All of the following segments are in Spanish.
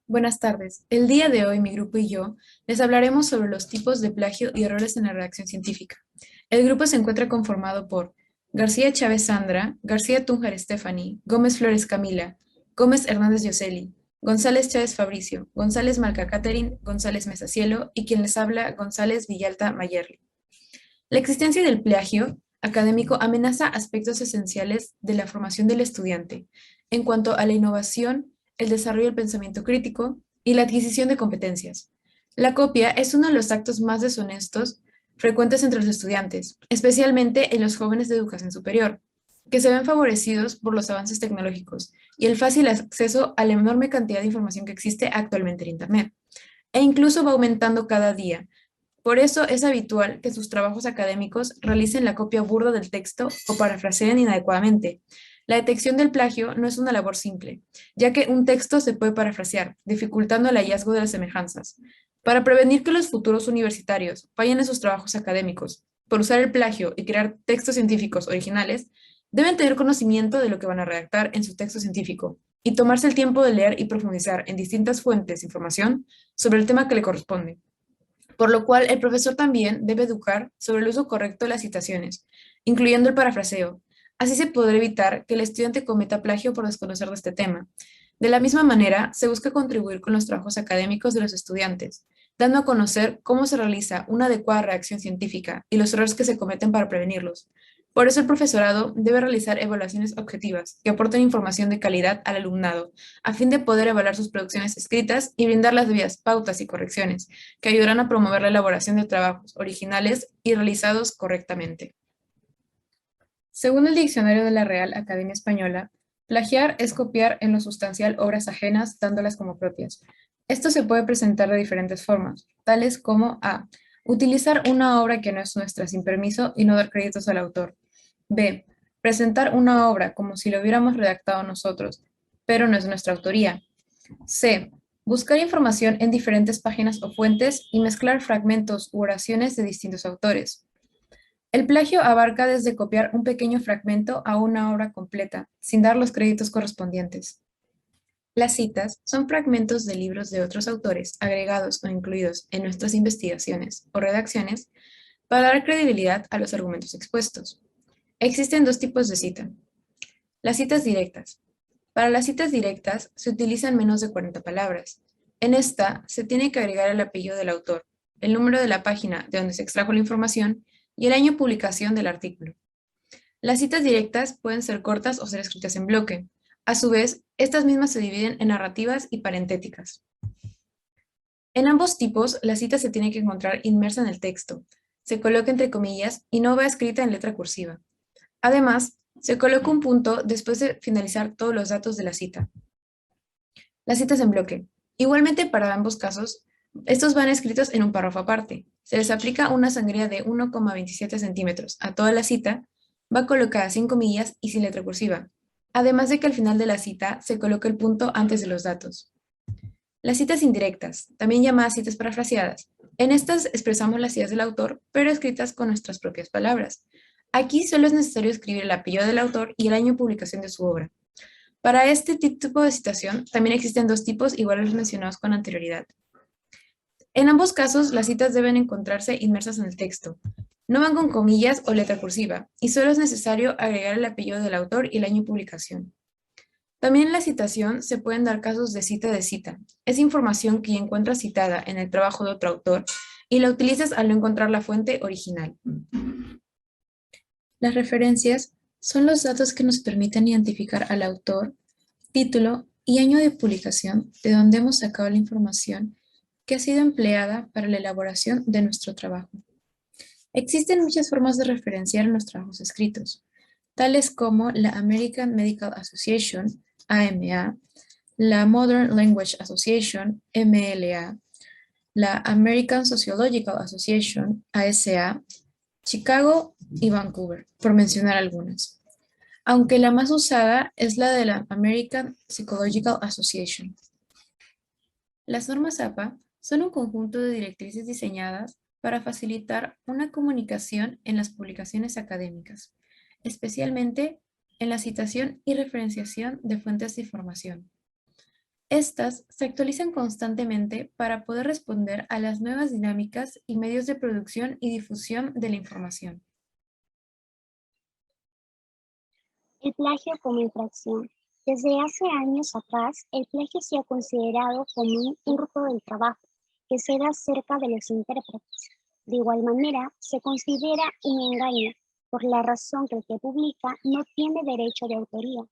Buenas tardes. El día de hoy mi grupo y yo les hablaremos sobre los tipos de plagio y errores en la redacción científica. El grupo se encuentra conformado por García Chávez Sandra, García Túnjar Stephanie, Gómez Flores Camila, Gómez Hernández Yoseli, González Chávez Fabricio, González Malca Catherine, González Mesa Cielo y quien les habla González Villalta Mayerli. La existencia del plagio académico amenaza aspectos esenciales de la formación del estudiante en cuanto a la innovación, el desarrollo del pensamiento crítico y la adquisición de competencias. La copia es uno de los actos más deshonestos frecuentes entre los estudiantes, especialmente en los jóvenes de educación superior, que se ven favorecidos por los avances tecnológicos y el fácil acceso a la enorme cantidad de información que existe actualmente en Internet, e incluso va aumentando cada día. Por eso es habitual que sus trabajos académicos realicen la copia burda del texto o parafraseen inadecuadamente. La detección del plagio no es una labor simple, ya que un texto se puede parafrasear, dificultando el hallazgo de las semejanzas. Para prevenir que los futuros universitarios fallen en sus trabajos académicos por usar el plagio y crear textos científicos originales, deben tener conocimiento de lo que van a redactar en su texto científico y tomarse el tiempo de leer y profundizar en distintas fuentes de información sobre el tema que le corresponde, por lo cual el profesor también debe educar sobre el uso correcto de las citaciones, incluyendo el parafraseo. Así se podrá evitar que el estudiante cometa plagio por desconocer de este tema. De la misma manera, se busca contribuir con los trabajos académicos de los estudiantes, dando a conocer cómo se realiza una adecuada reacción científica y los errores que se cometen para prevenirlos. Por eso el profesorado debe realizar evaluaciones objetivas que aporten información de calidad al alumnado, a fin de poder evaluar sus producciones escritas y brindar las debidas pautas y correcciones que ayudarán a promover la elaboración de trabajos originales y realizados correctamente. Según el diccionario de la Real Academia Española, plagiar es copiar en lo sustancial obras ajenas dándolas como propias. Esto se puede presentar de diferentes formas, tales como a. Utilizar una obra que no es nuestra sin permiso y no dar créditos al autor. B. Presentar una obra como si lo hubiéramos redactado nosotros, pero no es nuestra autoría. C. Buscar información en diferentes páginas o fuentes y mezclar fragmentos u oraciones de distintos autores. El plagio abarca desde copiar un pequeño fragmento a una obra completa, sin dar los créditos correspondientes. Las citas son fragmentos de libros de otros autores agregados o incluidos en nuestras investigaciones o redacciones para dar credibilidad a los argumentos expuestos. Existen dos tipos de cita. Las citas directas. Para las citas directas se utilizan menos de 40 palabras. En esta se tiene que agregar el apellido del autor, el número de la página de donde se extrajo la información y el año de publicación del artículo. Las citas directas pueden ser cortas o ser escritas en bloque. A su vez, estas mismas se dividen en narrativas y parentéticas. En ambos tipos, la cita se tiene que encontrar inmersa en el texto, se coloca entre comillas y no va escrita en letra cursiva. Además, se coloca un punto después de finalizar todos los datos de la cita. Las citas en bloque. Igualmente para ambos casos, estos van escritos en un párrafo aparte. Se les aplica una sangría de 1,27 centímetros a toda la cita, va colocada sin comillas y sin letra cursiva. Además de que al final de la cita se coloca el punto antes de los datos. Las citas indirectas, también llamadas citas parafraseadas. En estas expresamos las ideas del autor, pero escritas con nuestras propias palabras. Aquí solo es necesario escribir el apellido del autor y el año de publicación de su obra. Para este tipo de citación, también existen dos tipos iguales a los mencionados con anterioridad. En ambos casos, las citas deben encontrarse inmersas en el texto. No van con comillas o letra cursiva, y solo es necesario agregar el apellido del autor y el año de publicación. También en la citación se pueden dar casos de cita de cita. Es información que ya encuentras citada en el trabajo de otro autor y la utilizas al no encontrar la fuente original. Las referencias son los datos que nos permiten identificar al autor, título y año de publicación de donde hemos sacado la información que ha sido empleada para la elaboración de nuestro trabajo. Existen muchas formas de referenciar los trabajos escritos, tales como la American Medical Association, AMA, la Modern Language Association, MLA, la American Sociological Association, ASA, Chicago y Vancouver, por mencionar algunas, aunque la más usada es la de la American Psychological Association. Las normas APA son un conjunto de directrices diseñadas para facilitar una comunicación en las publicaciones académicas, especialmente en la citación y referenciación de fuentes de información. Estas se actualizan constantemente para poder responder a las nuevas dinámicas y medios de producción y difusión de la información. El plagio como infracción. Desde hace años atrás, el plagio se ha considerado como un hurto del trabajo que se da cerca de los intérpretes. De igual manera, se considera un engaño por la razón que el que publica no tiene derecho de autoría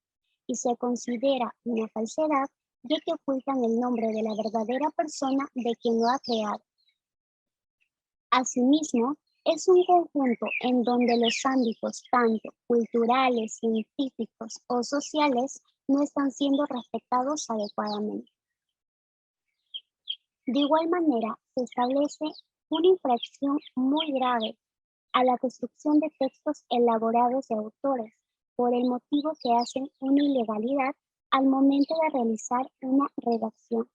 y se considera una falsedad ya que ocultan el nombre de la verdadera persona de quien lo ha creado. Asimismo, es un conjunto en donde los ámbitos tanto culturales, científicos o sociales no están siendo respetados adecuadamente. De igual manera, se establece una infracción muy grave a la construcción de textos elaborados de autores por el motivo que hacen una ilegalidad al momento de realizar una redacción.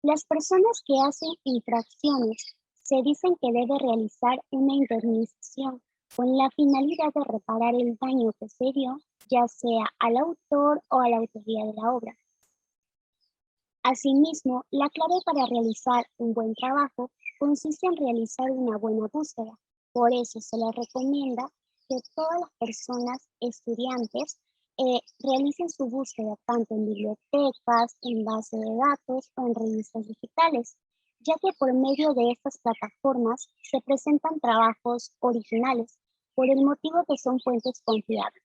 Las personas que hacen infracciones se dicen que debe realizar una indemnización con la finalidad de reparar el daño que se dio, ya sea al autor o a la autoría de la obra. Asimismo, la clave para realizar un buen trabajo consiste en realizar una buena búsqueda. Por eso se les recomienda que todas las personas estudiantes realicen su búsqueda tanto en bibliotecas, en bases de datos o en revistas digitales, ya que por medio de estas plataformas se presentan trabajos originales, por el motivo que son fuentes confiables.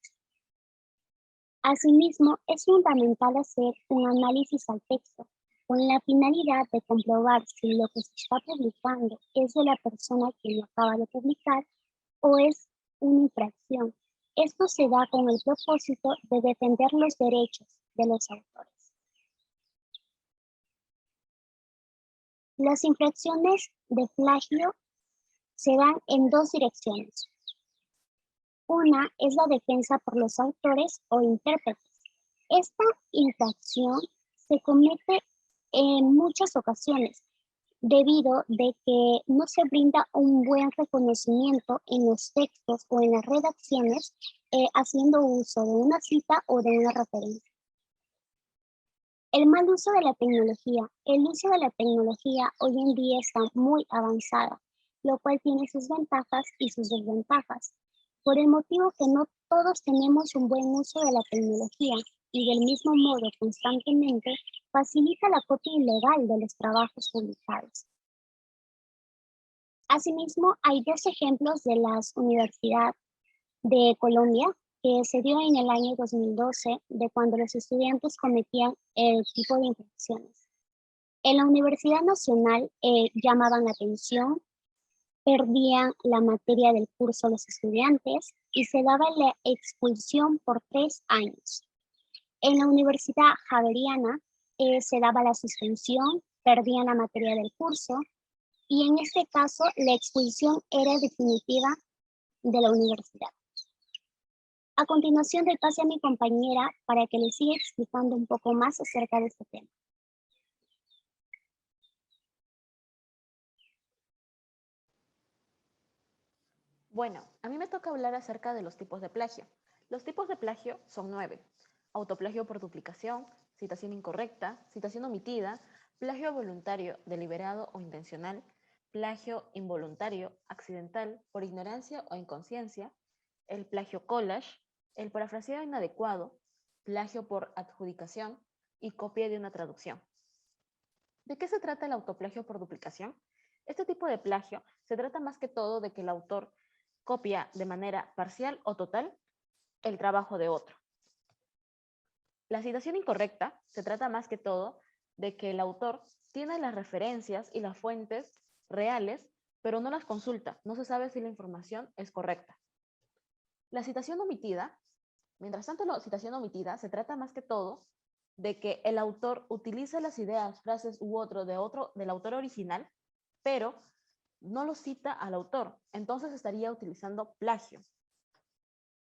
Asimismo, es fundamental hacer un análisis al texto, con la finalidad de comprobar si lo que se está publicando es de la persona que lo acaba de publicar o es una infracción. Esto se da con el propósito de defender los derechos de los autores. Las infracciones de plagio se dan en dos direcciones. Una es la defensa por los autores o intérpretes. Esta infracción se comete en muchas ocasiones debido de que no se brinda un buen reconocimiento en los textos o en las redacciones haciendo uso de una cita o de una referencia. El mal uso de la tecnología. El uso de la tecnología hoy en día está muy avanzada, lo cual tiene sus ventajas y sus desventajas, por el motivo que no todos tenemos un buen uso de la tecnología y del mismo modo constantemente facilita la copia ilegal de los trabajos publicados. Asimismo, hay dos ejemplos de las universidades de Colombia que se dio en el año 2012 de cuando los estudiantes cometían el tipo de infracciones. En la Universidad Nacional llamaban la atención, perdían la materia del curso los estudiantes y se daba la expulsión por 3 años. En la Universidad Javeriana se daba la suspensión, perdían la materia del curso y en este caso la expulsión era definitiva de la universidad. A continuación le pase a mi compañera para que le siga explicando un poco más acerca de este tema. Bueno, a mí me toca hablar acerca de los tipos de plagio. Los tipos de plagio son 9. Autoplagio por duplicación, citación incorrecta, citación omitida, plagio voluntario, deliberado o intencional, plagio involuntario, accidental, por ignorancia o inconsciencia, el plagio collage, el parafraseo inadecuado, plagio por adjudicación y copia de una traducción. ¿De qué se trata el autoplagio por duplicación? Este tipo de plagio se trata más que todo de que el autor copia de manera parcial o total el trabajo de otro. La citación incorrecta se trata más que todo de que el autor tiene las referencias y las fuentes reales, pero no las consulta, no se sabe si la información es correcta. La citación omitida, mientras tanto la citación omitida se trata más que todo de que el autor utiliza las ideas, frases del autor original, pero no lo cita al autor, entonces estaría utilizando plagio.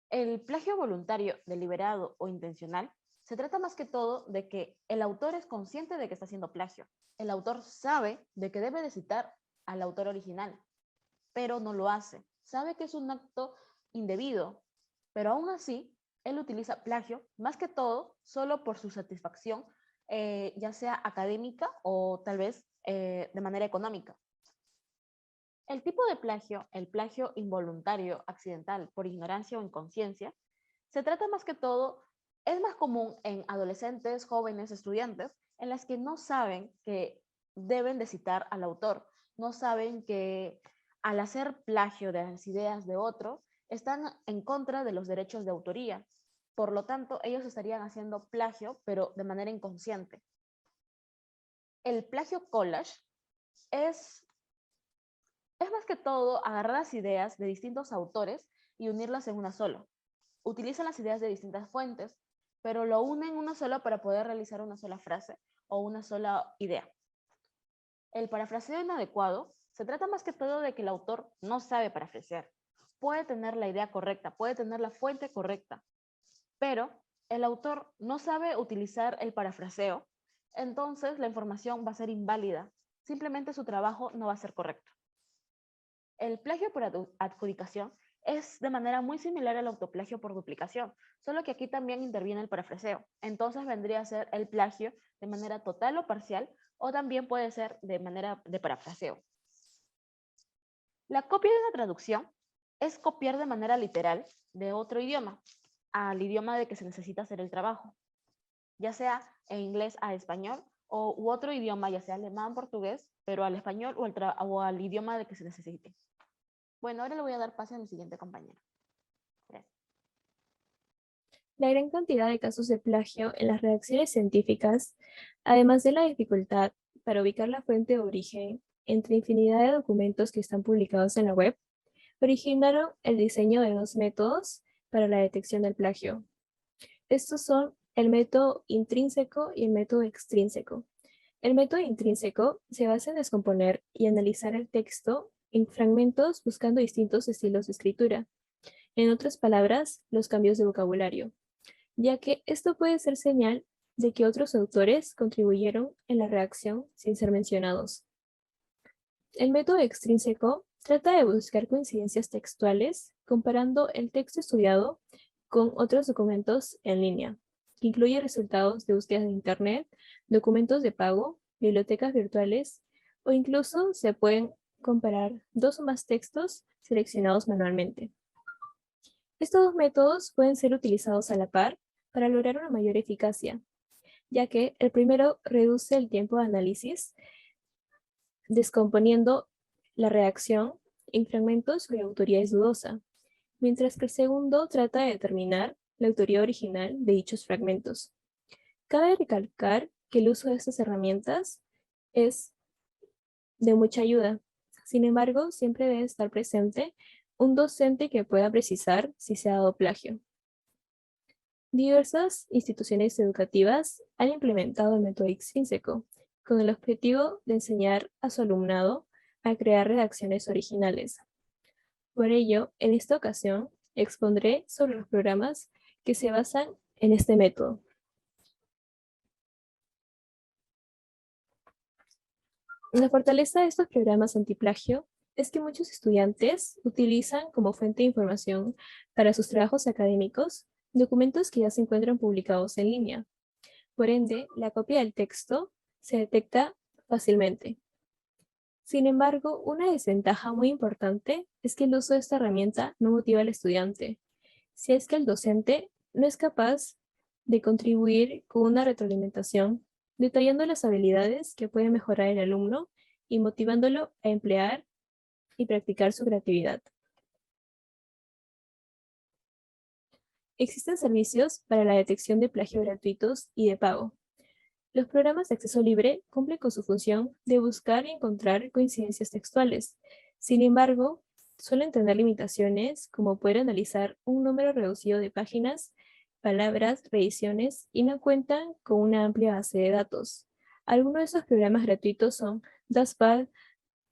El plagio voluntario, deliberado o intencional se trata más que todo de que el autor es consciente de que está haciendo plagio. El autor sabe de que debe de citar al autor original, pero no lo hace. Sabe que es un acto indebido, pero aún así él utiliza plagio más que todo solo por su satisfacción, ya sea académica o tal vez de manera económica. El tipo de plagio, el plagio involuntario, accidental, por ignorancia o inconsciencia, se trata más que todo, es más común en adolescentes, jóvenes, estudiantes, en las que no saben que deben de citar al autor, no saben que al hacer plagio de las ideas de otro, están en contra de los derechos de autoría. Por lo tanto, ellos estarían haciendo plagio, pero de manera inconsciente. El plagio collage es más que todo agarrar las ideas de distintos autores y unirlas en una sola. Utilizan las ideas de distintas fuentes, pero lo unen en una sola para poder realizar una sola frase o una sola idea. El parafraseo inadecuado se trata más que todo de que el autor no sabe parafrasear. Puede tener la idea correcta, puede tener la fuente correcta, pero el autor no sabe utilizar el parafraseo, entonces la información va a ser inválida. Simplemente su trabajo no va a ser correcto. El plagio por adjudicación es de manera muy similar al autoplagio por duplicación, solo que aquí también interviene el parafraseo. Entonces vendría a ser el plagio de manera total o parcial, o también puede ser de manera de parafraseo. La copia de una traducción es copiar de manera literal de otro idioma al idioma de que se necesita hacer el trabajo, ya sea en inglés a español u otro idioma, ya sea alemán, portugués, pero al español o al idioma de que se necesite. Bueno, ahora le voy a dar pase a mi siguiente compañero. Gracias. La gran cantidad de casos de plagio en las redacciones científicas, además de la dificultad para ubicar la fuente de origen entre infinidad de documentos que están publicados en la web, originaron el diseño de dos métodos para la detección del plagio. Estos son el método intrínseco y el método extrínseco. El método intrínseco se basa en descomponer y analizar el texto en fragmentos buscando distintos estilos de escritura. En otras palabras, los cambios de vocabulario, ya que esto puede ser señal de que otros autores contribuyeron en la redacción sin ser mencionados. El método extrínseco trata de buscar coincidencias textuales comparando el texto estudiado con otros documentos en línea, que incluye resultados de búsquedas de Internet, documentos de pago, bibliotecas virtuales, o incluso se pueden comparar dos o más textos seleccionados manualmente. Estos dos métodos pueden ser utilizados a la par para lograr una mayor eficacia, ya que el primero reduce el tiempo de análisis, descomponiendo la redacción en fragmentos cuya autoría es dudosa, mientras que el segundo trata de determinar la autoría original de dichos fragmentos. Cabe recalcar que el uso de estas herramientas es de mucha ayuda. Sin embargo, siempre debe estar presente un docente que pueda precisar si se ha dado plagio. Diversas instituciones educativas han implementado el método extrínseco con el objetivo de enseñar a su alumnado a crear redacciones originales. Por ello, en esta ocasión, expondré sobre los programas que se basan en este método. La fortaleza de estos programas antiplagio es que muchos estudiantes utilizan como fuente de información para sus trabajos académicos documentos que ya se encuentran publicados en línea. Por ende, la copia del texto se detecta fácilmente. Sin embargo, una desventaja muy importante es que el uso de esta herramienta no motiva al estudiante, si es que el docente no es capaz de contribuir con una retroalimentación detallando las habilidades que puede mejorar el alumno y motivándolo a emplear y practicar su creatividad. Existen servicios para la detección de plagio gratuitos y de pago. Los programas de acceso libre cumplen con su función de buscar y encontrar coincidencias textuales. Sin embargo, suelen tener limitaciones como poder analizar un número reducido de páginas, palabras, revisiones y no cuentan con una amplia base de datos. Algunos de esos programas gratuitos son Dustpad,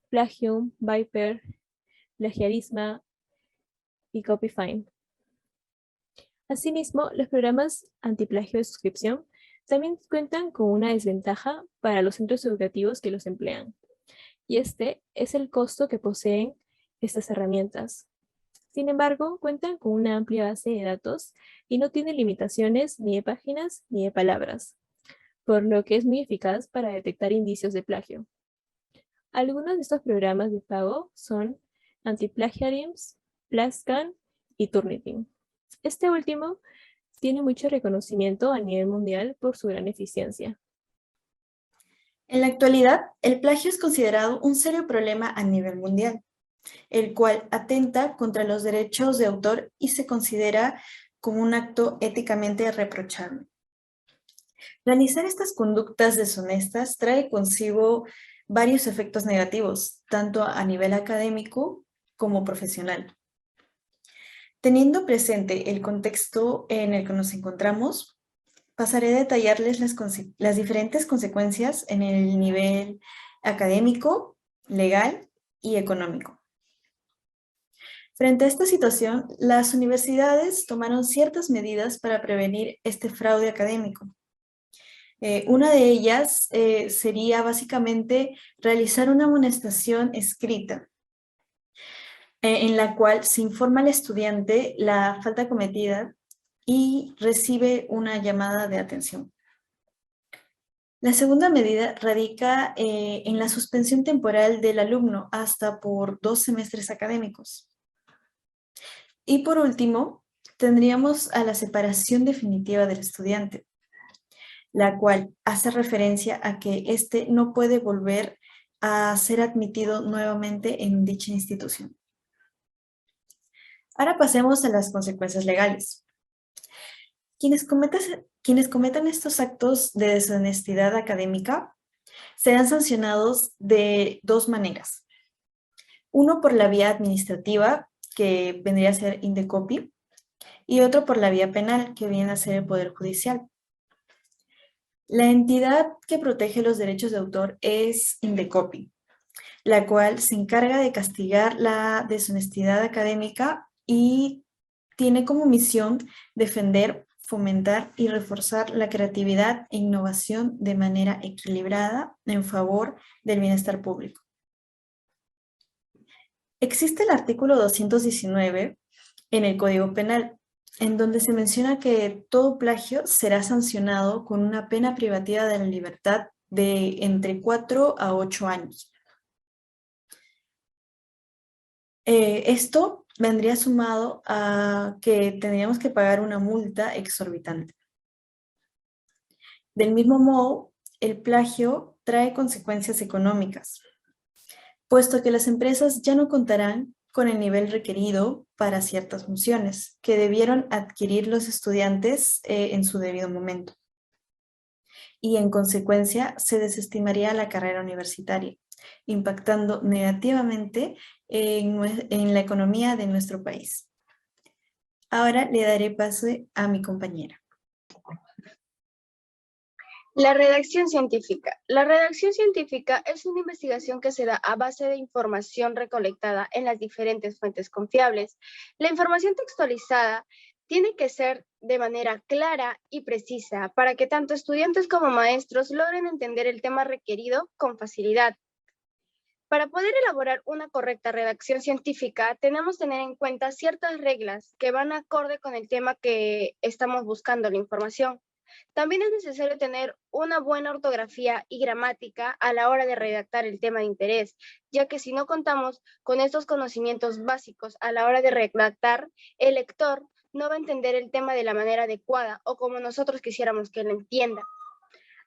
Plagium, Viper, Plagiarisma y Copyfind. Asimismo, los programas antiplagio de suscripción también cuentan con una desventaja para los centros educativos que los emplean, y este es el costo que poseen estas herramientas. Sin embargo, cuentan con una amplia base de datos y no tienen limitaciones ni de páginas ni de palabras, por lo que es muy eficaz para detectar indicios de plagio. Algunos de estos programas de pago son Antiplagiarism, Plascan y Turnitin. Este último tiene mucho reconocimiento a nivel mundial por su gran eficiencia. En la actualidad, el plagio es considerado un serio problema a nivel mundial, el cual atenta contra los derechos de autor y se considera como un acto éticamente reprochable. Realizar estas conductas deshonestas trae consigo varios efectos negativos, tanto a nivel académico como profesional. Teniendo presente el contexto en el que nos encontramos, pasaré a detallarles las diferentes consecuencias en el nivel académico, legal y económico. Frente a esta situación, las universidades tomaron ciertas medidas para prevenir este fraude académico. Una de ellas sería básicamente realizar una amonestación escrita, en la cual se informa al estudiante la falta cometida y recibe una llamada de atención. La segunda medida radica en la suspensión temporal del alumno hasta por 2 semestres académicos. Y por último, tendríamos a la separación definitiva del estudiante, la cual hace referencia a que éste no puede volver a ser admitido nuevamente en dicha institución. Ahora pasemos a las consecuencias legales. Quienes cometan estos actos de deshonestidad académica serán sancionados de 2 maneras. Uno por la vía administrativa, que vendría a ser Indecopi, y otro por la vía penal, que viene a ser el Poder Judicial. La entidad que protege los derechos de autor es Indecopi, la cual se encarga de castigar la deshonestidad académica y tiene como misión defender, fomentar y reforzar la creatividad e innovación de manera equilibrada en favor del bienestar público. Existe el artículo 219 en el Código Penal, en donde se menciona que todo plagio será sancionado con una pena privativa de la libertad de entre 4 a 8 años. Esto vendría sumado a que tendríamos que pagar una multa exorbitante. Del mismo modo, el plagio trae consecuencias económicas, puesto que las empresas ya no contarán con el nivel requerido para ciertas funciones que debieron adquirir los estudiantes en su debido momento. Y en consecuencia se desestimaría la carrera universitaria, impactando negativamente en la economía de nuestro país. Ahora le daré paso a mi compañera. La redacción científica. La redacción científica es una investigación que se da a base de información recolectada en las diferentes fuentes confiables. La información textualizada tiene que ser de manera clara y precisa para que tanto estudiantes como maestros logren entender el tema requerido con facilidad. Para poder elaborar una correcta redacción científica, tenemos que tener en cuenta ciertas reglas que van acorde con el tema que estamos buscando la información. También es necesario tener una buena ortografía y gramática a la hora de redactar el tema de interés, ya que si no contamos con estos conocimientos básicos a la hora de redactar, el lector no va a entender el tema de la manera adecuada o como nosotros quisiéramos que lo entienda.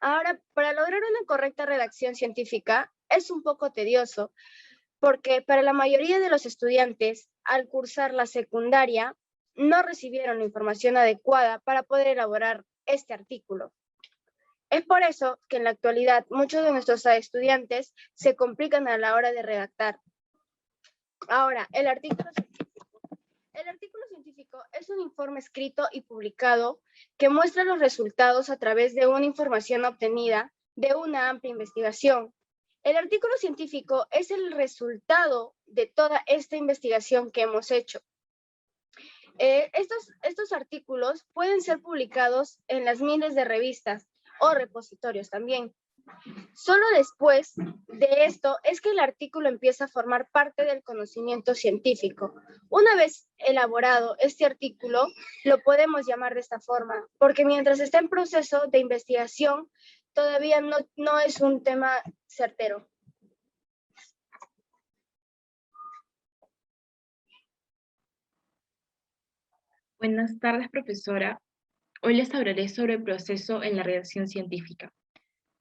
Ahora, para lograr una correcta redacción científica es un poco tedioso, porque para la mayoría de los estudiantes, al cursar la secundaria, no recibieron la información adecuada para poder elaborar este artículo. Es por eso que en la actualidad muchos de nuestros estudiantes se complican a la hora de redactar. Ahora, el artículo científico es un informe escrito y publicado que muestra los resultados a través de una información obtenida de una amplia investigación. El artículo científico es el resultado de toda esta investigación que hemos hecho. Estos artículos pueden ser publicados en las miles de revistas o repositorios también. Solo después de esto es que el artículo empieza a formar parte del conocimiento científico. Una vez elaborado este artículo, lo podemos llamar de esta forma, porque mientras está en proceso de investigación, todavía no es un tema certero. Buenas tardes, profesora. Hoy les hablaré sobre el proceso en la redacción científica.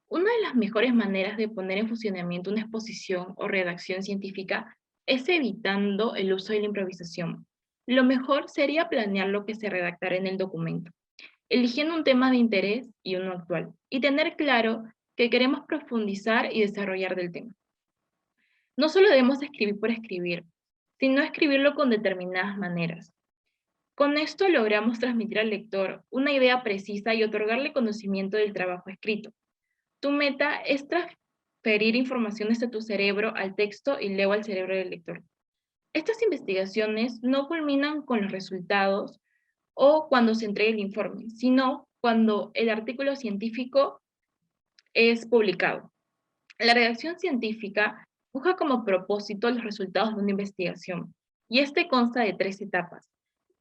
Una de las mejores maneras de poner en funcionamiento una exposición o redacción científica es evitando el uso de la improvisación. Lo mejor sería planear lo que se redactará en el documento, eligiendo un tema de interés y uno actual, y tener claro que queremos profundizar y desarrollar del tema. No solo debemos escribir por escribir, sino escribirlo con determinadas maneras. Con esto logramos transmitir al lector una idea precisa y otorgarle conocimiento del trabajo escrito. Tu meta es transferir informaciones de tu cerebro al texto y luego al cerebro del lector. Estas investigaciones no culminan con los resultados o cuando se entregue el informe, sino cuando el artículo científico es publicado. La redacción científica busca como propósito los resultados de una investigación, y este consta de 3 etapas.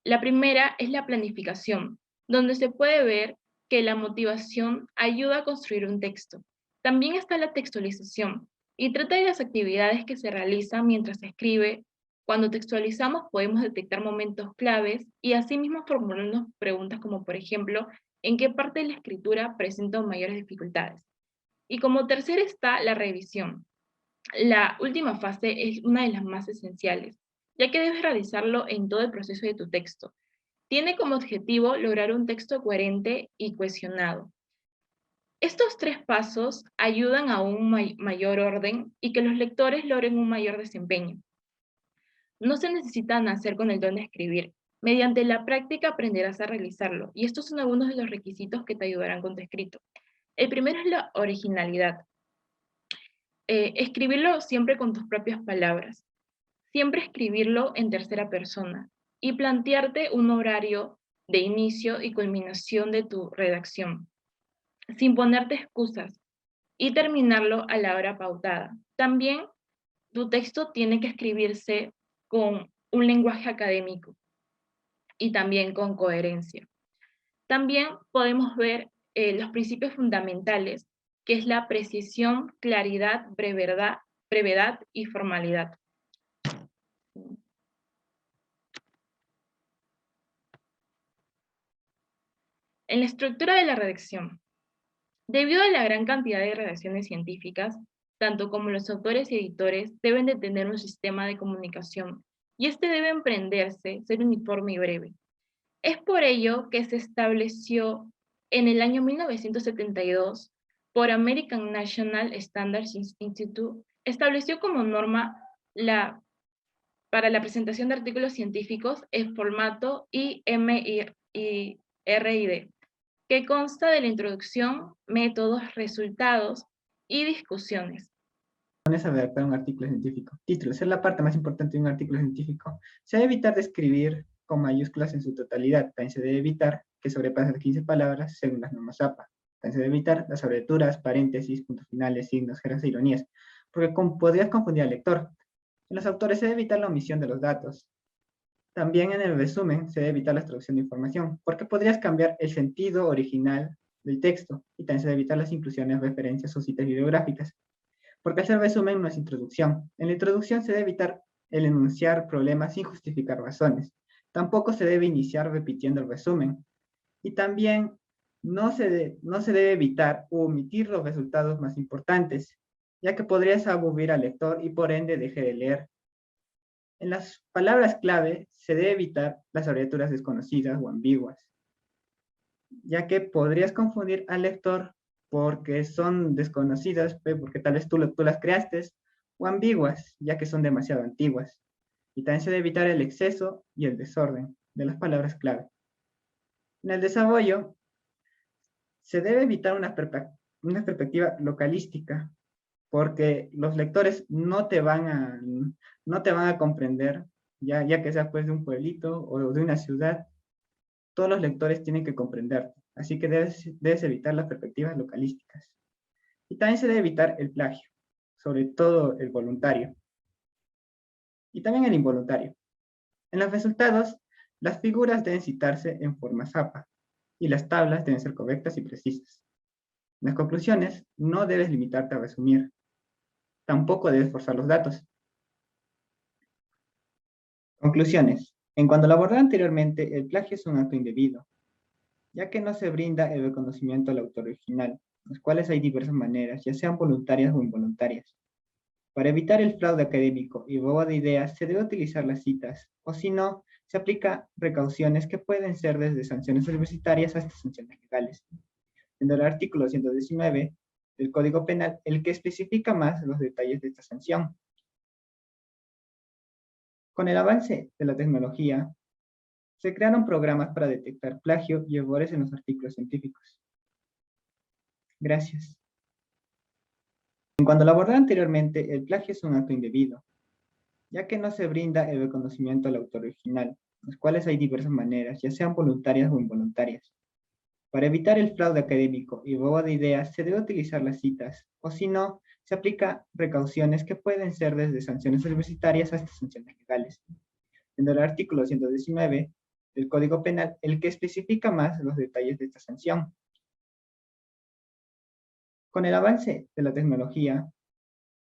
La primera es la planificación, donde se puede ver que la motivación ayuda a construir un texto. También está la textualización, y trata de las actividades que se realizan mientras se escribe. Cuando textualizamos podemos detectar momentos claves y asimismo formularnos preguntas como, por ejemplo, ¿en qué parte de la escritura presento mayores dificultades? Y como tercera está la revisión. La última fase es una de las más esenciales, ya que debes realizarlo en todo el proceso de tu texto. Tiene como objetivo lograr un texto coherente y cohesionado. Estos 3 pasos ayudan a un mayor orden y que los lectores logren un mayor desempeño. No se necesita nacer con el don de escribir. Mediante la práctica aprenderás a realizarlo, y estos son algunos de los requisitos que te ayudarán con tu escrito. El primero es la originalidad. Escribirlo siempre con tus propias palabras. Siempre escribirlo en tercera persona y plantearte un horario de inicio y culminación de tu redacción, sin ponerte excusas, y terminarlo a la hora pautada. También tu texto tiene que escribirse con un lenguaje académico y también con coherencia. También podemos ver los principios fundamentales, que es la precisión, claridad, brevedad y formalidad. En la estructura de la redacción. Debido a la gran cantidad de redacciones científicas, tanto como los autores y editores deben de tener un sistema de comunicación, y este debe emprenderse, ser uniforme y breve. Es por ello que se estableció en el año 1972 por American National Standards Institute, estableció como norma para la presentación de artículos científicos el formato IMIRID, que consta de la introducción, métodos, resultados y discusiones. Es a redactar un artículo científico. Título, esa es la parte más importante de un artículo científico. Se debe evitar de escribir con mayúsculas en su totalidad. También se debe evitar que sobrepase las 15 palabras según las normas APA. También se debe evitar las abreviaturas, paréntesis, puntos finales, signos, jergas e ironías, porque podrías confundir al lector. En los autores se debe evitar la omisión de los datos. También en el resumen se debe evitar la traducción de información, porque podrías cambiar el sentido original del texto, y también se debe evitar las inclusiones, referencias o citas bibliográficas, porque hacer resumen no es introducción. En la introducción se debe evitar el enunciar problemas sin justificar razones. Tampoco se debe iniciar repitiendo el resumen. Y también no se debe evitar o omitir los resultados más importantes, ya que podrías aburrir al lector y por ende deje de leer. En las palabras clave se debe evitar las abreviaturas desconocidas o ambiguas, ya que podrías confundir al lector porque son desconocidas, porque tal vez tú las creaste, o ambiguas, ya que son demasiado antiguas. Y también se debe evitar el exceso y el desorden de las palabras clave. En el desarrollo, se debe evitar una perspectiva localística, porque los lectores no te van a comprender, ya que sea pues de un pueblito o de una ciudad. Todos los lectores tienen que comprenderte, así que debes evitar las perspectivas localísticas. Y también se debe evitar el plagio, sobre todo el voluntario. Y también el involuntario. En los resultados, las figuras deben citarse en forma zapa y las tablas deben ser correctas y precisas. En las conclusiones, no debes limitarte a resumir. Tampoco debes forzar los datos. Conclusiones. En cuanto lo abordado anteriormente, el plagio es un acto indebido, ya que no se brinda el reconocimiento al autor original, los cuales hay diversas maneras, ya sean voluntarias o involuntarias. Para evitar el fraude académico y robo de ideas, se debe utilizar las citas, o si no, se aplica precauciones que pueden ser desde sanciones universitarias hasta sanciones legales. En el artículo 119 del Código Penal, el que especifica más los detalles de esta sanción. Con el avance de la tecnología, se crearon programas para detectar plagio y errores en los artículos científicos. Gracias. En cuanto lo abordado anteriormente, el plagio es un acto indebido, ya que no se brinda el reconocimiento al autor original, los cuales hay diversas maneras, ya sean voluntarias o involuntarias. Para evitar el fraude académico y robo de ideas, se debe utilizar las citas, o si no, se aplica precauciones que pueden ser desde sanciones universitarias hasta sanciones legales. En el artículo 119 del Código Penal, el que especifica más los detalles de esta sanción. Con el avance de la tecnología,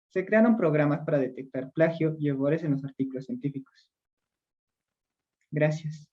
se crearon programas para detectar plagio y errores en los artículos científicos. Gracias.